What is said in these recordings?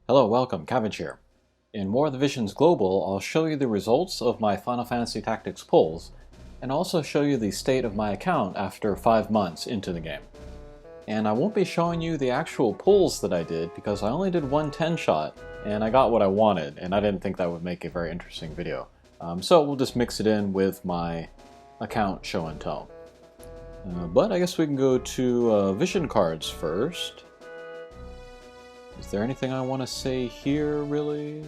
Hello, welcome, Cabbage here. In War of the Visions Global, I'll show you the results of my Final Fantasy Tactics pulls, and also show you the state of my account after 5 months into the game. And I won't be showing you the actual pulls that I did because I only did one 10-shot, and I got what I wanted, and I didn't think that would make a very interesting video. So we'll just mix it in with my account show and tell. But I guess we can go to vision cards first. Is there anything I want to say here, really?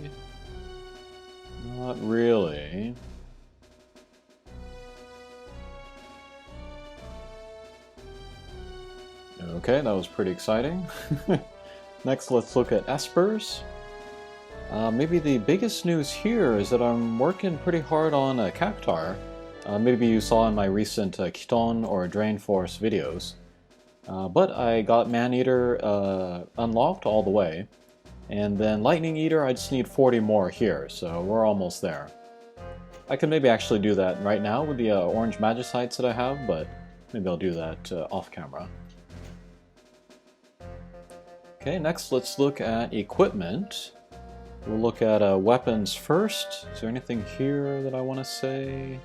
Not really. Okay, that was pretty exciting. Next, let's look at Espers. Maybe the biggest news here is that I'm working pretty hard on Cactuar. Maybe you saw in my recent Kiton or Drain Force videos. But I got Man-Eater unlocked all the way, and then Lightning Eater I just need 40 more here, so we're almost there. I could maybe actually do that right now with the orange Magicites that I have, but maybe I'll do that off camera. Okay, next let's look at equipment. We'll look at weapons first. Is there anything here that I want to say?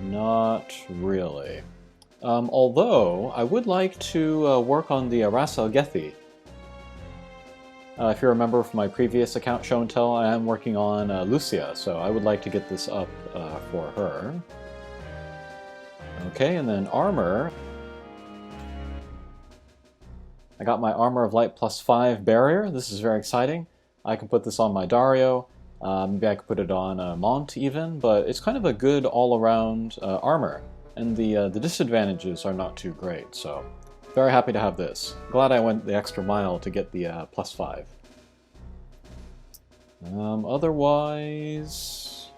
Not really. Although, I would like to work on the Ras Algethi. If you remember from my previous account show and tell, I am working on Lucia, so I would like to get this up for her. Okay, and then armor. I got my Armor of Light +5 barrier. This is very exciting. I can put this on my Dario. Maybe I could put it on Mont even, but it's kind of a good all-around armor, and the disadvantages are not too great, so very happy to have this. Glad I went the extra mile to get the +5. Otherwise,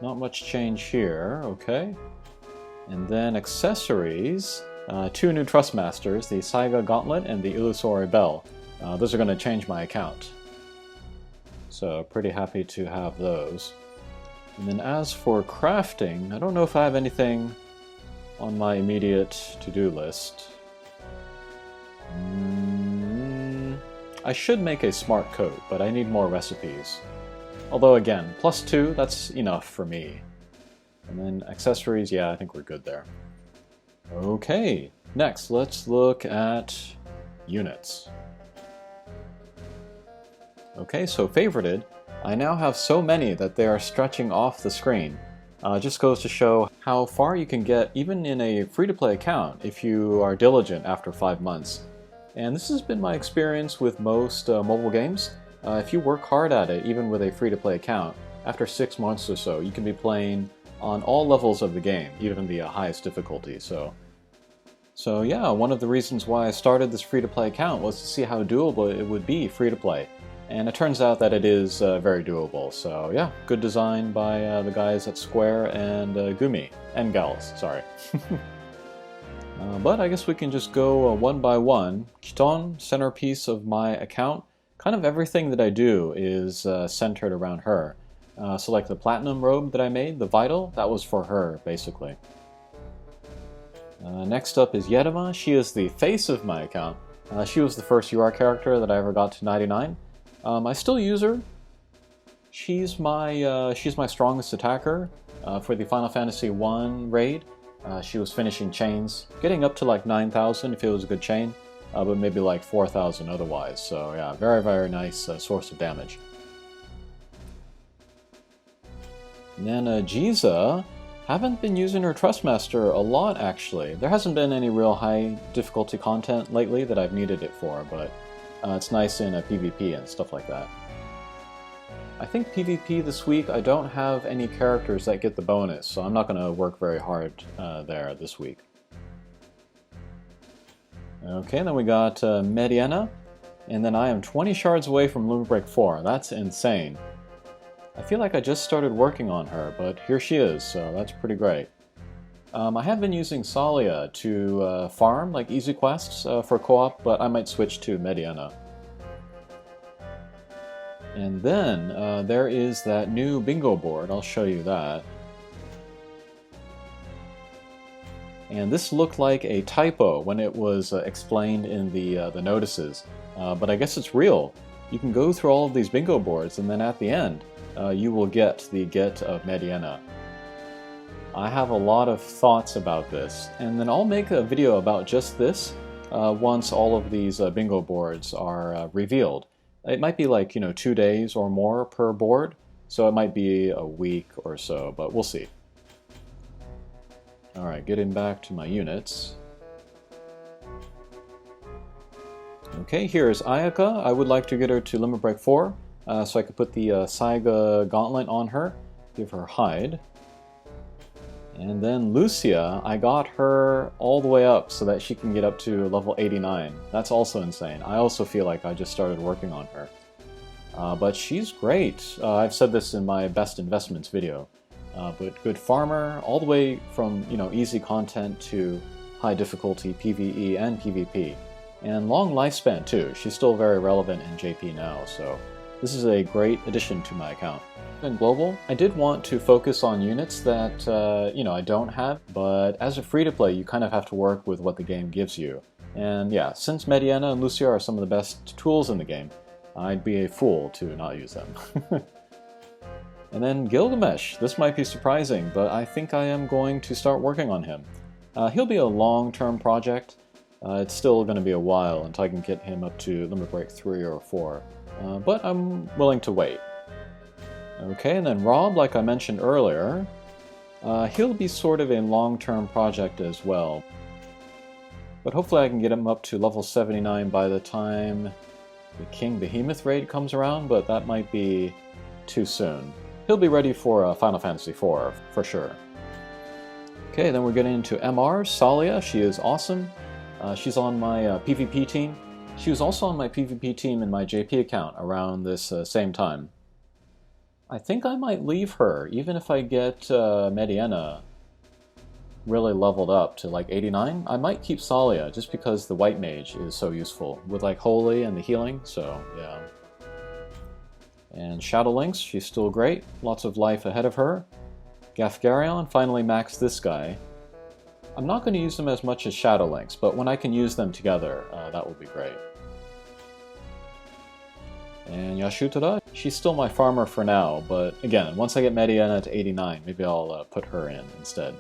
not much change here, okay. And then accessories, 2 new Trustmasters, the Saiga Gauntlet and the Illusory Bell. Those are going to change my account. So pretty happy to have those. And then as for crafting, I don't know if I have anything on my immediate to-do list. I should make a smart coat, but I need more recipes. Although again, +2, that's enough for me. And then accessories, yeah, I think we're good there. Okay, next let's look at units. Okay, so favorited. I now have so many that they are stretching off the screen. Just goes to show how far you can get even in a free-to-play account if you are diligent after 5 months. And this has been my experience with most mobile games. If you work hard at it, even with a free-to-play account, after 6 months or so, you can be playing on all levels of the game, even the highest difficulty. So yeah, one of the reasons why I started this free-to-play account was to see how doable it would be free-to-play. And it turns out that it is very doable, so yeah, good design by the guys at Square and Gumi, and gals, sorry. But I guess we can just go one by one. Kiton, centerpiece of my account. Kind of everything that I do is centered around her. So like the Platinum robe that I made, the Vital, that was for her, basically. Next up is Yerima. She is the face of my account. She was the first UR character that I ever got to 99. I still use her. She's my strongest attacker for the Final Fantasy I raid. She was finishing chains, getting up to like 9,000 if it was a good chain, but maybe like 4,000 otherwise. So yeah, very, very nice source of damage. And then Jiza, haven't been using her Trustmaster a lot actually. There hasn't been any real high difficulty content lately that I've needed it for, but it's nice in a PvP and stuff like that. I think PvP this week, I don't have any characters that get the bonus, so I'm not going to work very hard there this week. Okay, then we got Mediana, and then I am 20 shards away from Limit Break 4. That's insane. I feel like I just started working on her, but here she is, so that's pretty great. I have been using Salia to farm, like easy quests for co-op, but I might switch to Mediana. And then there is that new bingo board. I'll show you that. And this looked like a typo when it was explained in the notices, but I guess it's real. You can go through all of these bingo boards, and then at the end, you will get the Get of Mediana. I have a lot of thoughts about this, and then I'll make a video about just this once all of these bingo boards are revealed. It might be like, 2 days or more per board, so it might be a week or so, but we'll see. Alright, getting back to my units. Okay, here's Ayaka. I would like to get her to Limit Break 4, so I could put the Saiga Gauntlet on her, give her hide. And then Lucia, I got her all the way up so that she can get up to level 89. That's also insane. I also feel like I just started working on her. But she's great. I've said this in my best investments video. But good farmer, all the way from easy content to high difficulty PvE and PvP. And long lifespan too. She's still very relevant in JP now, so this is a great addition to my account. In global, I did want to focus on units that I don't have, but as a free-to-play, you kind of have to work with what the game gives you. And yeah, since Mediana and Lucia are some of the best tools in the game, I'd be a fool to not use them. And then Gilgamesh. This might be surprising, but I think I am going to start working on him. He'll be a long-term project. It's still going to be a while until I can get him up to Limit Break 3 or 4, but I'm willing to wait. Okay, and then Rob, like I mentioned earlier, he'll be sort of a long-term project as well. But hopefully I can get him up to level 79 by the time the King Behemoth raid comes around, but that might be too soon. He'll be ready for Final Fantasy IV, for sure. Okay, then we're getting into MR, Salia. She is awesome. She's on my PvP team. She was also on my PvP team in my JP account around this same time. I think I might leave her, even if I get Mediana really leveled up to like 89. I might keep Salia, just because the White Mage is so useful, with like Holy and the healing, so yeah. And Shadow Lynx, she's still great, lots of life ahead of her. Gafgarion finally maxed this guy. I'm not going to use them as much as Shadow Lynx, but when I can use them together, that will be great. And Yashutada, she's still my farmer for now, but again, once I get Mediana to 89, maybe I'll put her in instead.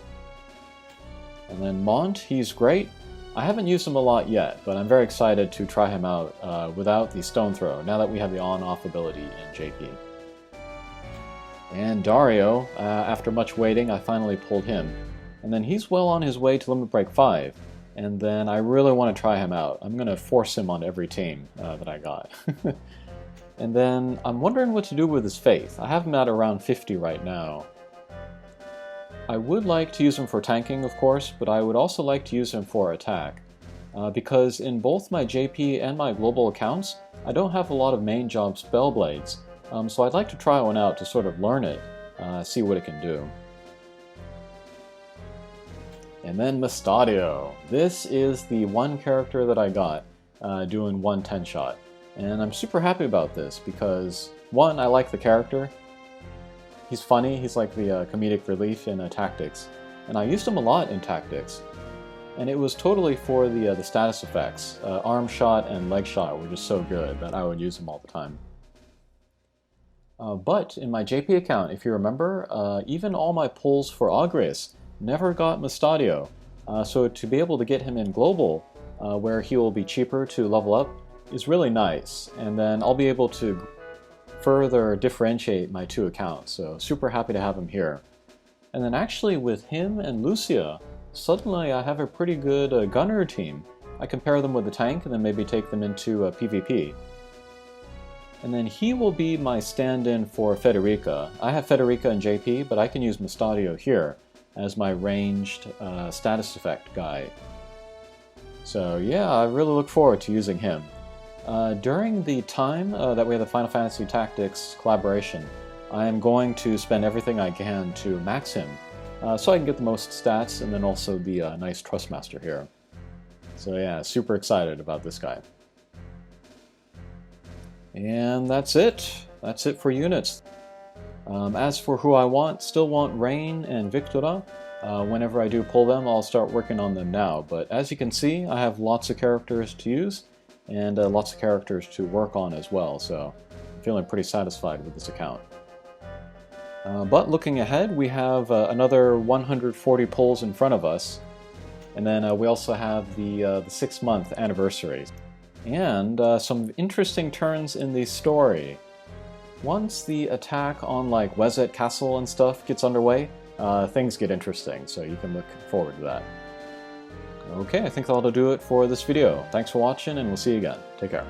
And then Mont, he's great. I haven't used him a lot yet, but I'm very excited to try him out without the Stone Throw, now that we have the on-off ability in JP. And Dario, after much waiting, I finally pulled him. And then he's well on his way to Limit Break 5, and then I really want to try him out. I'm going to force him on every team that I got. And then I'm wondering what to do with his faith. I have him at around 50 right now. I would like to use him for tanking, of course, but I would also like to use him for attack. Because in both my JP and my global accounts, I don't have a lot of main job Spellblades, so I'd like to try one out to sort of learn it, see what it can do. And then Mustadio. This is the one character that I got doing one 10-shot. And I'm super happy about this because, one, I like the character. He's funny, he's like the comedic relief in Tactics. And I used him a lot in Tactics. And it was totally for the status effects. Arm shot and leg shot were just so good that I would use them all the time. But in my JP account, if you remember, even all my pulls for Agrias never got Mustadio. So to be able to get him in Global, where he will be cheaper to level up, is really nice. And then I'll be able to further differentiate my two accounts, so super happy to have him here. And then actually with him and Lucia, suddenly I have a pretty good gunner team. I can pair them with the tank and then maybe take them into PvP. And then he will be my stand-in for Federica. I have Federica and JP, but I can use Mustadio here as my ranged status effect guy. So yeah, I really look forward to using him. During the time that we have the Final Fantasy Tactics collaboration, I am going to spend everything I can to max him, so I can get the most stats and then also the nice Trustmaster here. So yeah, super excited about this guy. And that's it. That's it for units. As for who I want, still want Rain and Victora. Whenever I do pull them, I'll start working on them now. But as you can see, I have lots of characters to use and lots of characters to work on as well, so I'm feeling pretty satisfied with this account. But looking ahead, we have another 140 pulls in front of us, and then we also have the 6-month anniversary. And some interesting turns in the story. Once the attack on like Wezet Castle and stuff gets underway, things get interesting, so you can look forward to that. Okay, I think that'll do it for this video. Thanks for watching, and we'll see you again. Take care.